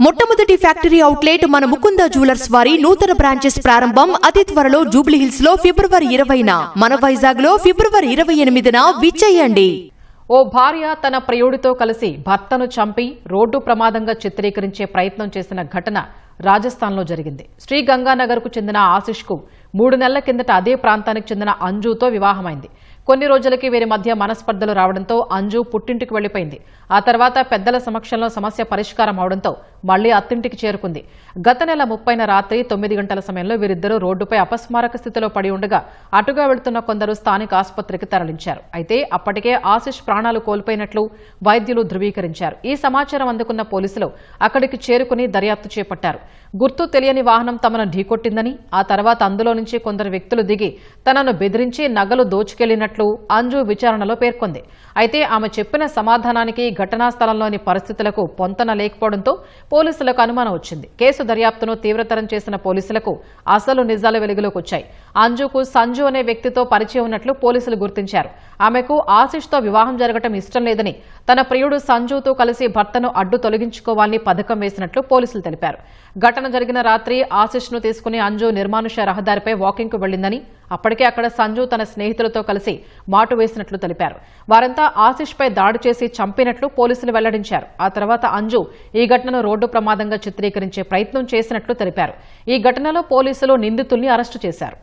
మొట్టమొదటి factory outlet మన Mukunda jewellers వారి నూతన బ్రాంచెస్ ప్రారంభం అతి త్వరలో జూబ్లీహిల్స్ లో ఫిబ్రవరి 20న, మన వైజాగ్ లో ఫిబ్రవరి 28న విచ్చేయండి. ఓ భార్య తన ప్రియుడితో కలిసి భర్తను చంపి రోడ్డు ప్రమాదంగా చిత్రీకరించే ప్రయత్నం చేసిన ఘటన రాజస్థాన్లో జరిగింది. శ్రీ గంగానగర్కు చెందిన ఆశిష్కు 3 నెలల కిందట అదే ప్రాంతానికి చెందిన అంజుతో వివాహమైంది. కొన్ని రోజులకి వీరి మధ్య మనస్పర్ధలు రావడంతో అంజు పుట్టింటికి వెళ్లిపోయింది. ఆ తర్వాత పెద్దల సమక్షంలో సమస్య పరిష్కారం అవడంతో మళ్లీ అత్తింటికి చేరుకుంది. గత నెల 30న రాత్రి 9 గంటల సమయంలో వీరిద్దరూ రోడ్డుపై అపస్మారక స్థితిలో పడి ఉండగా అటుగా వెళ్తున్న కొందరు స్థానిక ఆసుపత్రికి తరలించారు. అయితే అప్పటికే ఆశిష్ ప్రాణాలు కోల్పోయినట్లు వైద్యులు ధృవీకరించారు. ఈ సమాచారం అందుకున్న పోలీసులు అక్కడికి చేరుకుని దర్యాప్తు చేపట్టారు. గుర్తు తెలియని వాహనం తమను ఢీకొట్టిందని, ఆ తర్వాత అందులో నుంచి కొందరు వ్యక్తులు దిగి తనను బెదిరించి నగలు దోచుకెళ్లినట్లు అంజు విచారణలో పేర్కొంది. అయితే ఆమె చెప్పిన సమాధానానికి ఘటనా స్థలంలోని పరిస్థితులకు పొంతన లేకపోవడంతో పోలీసులకు అనుమానం వచ్చింది. కేసు దర్యాప్తును తీవ్రతరం చేసిన పోలీసులకు అసలు నిజాలు వెలుగులోకి వచ్చాయి. అంజుకు సంజు అనే వ్యక్తితో పరిచయం ఉన్నట్లు పోలీసులు గుర్తించారు. ఆమెకు ఆశిష్తో వివాహం జరగటం ఇష్టం లేదని, తన ప్రియుడు సంజుతో కలిసి భర్తను అడ్డు తొలగించుకోవాలని పథకం వేసినట్లు పోలీసులు తెలిపారు. ఘటన జరిగిన రాత్రి ఆశిష్ను తీసుకుని అంజు నిర్మానుష రహదారిపై వాకింగ్కు వెళ్లిందని, అప్పటికే అక్కడ సంజు తన స్నేహితులతో కలిసి మాటు వేసినట్లు తెలిపారు. వారంతా ఆశిష్పై దాడి చేసి చంపినట్లు పోలీసులు వెల్లడించారు. ఆ తర్వాత అంజు ఈ ఘటనను రోడ్డు ప్రమాదంగా చిత్రీకరించే ప్రయత్నం చేసినట్లు తెలిపారు. ఈ ఘటనలో పోలీసులు నిందితుల్ని అరెస్టు చేశారు.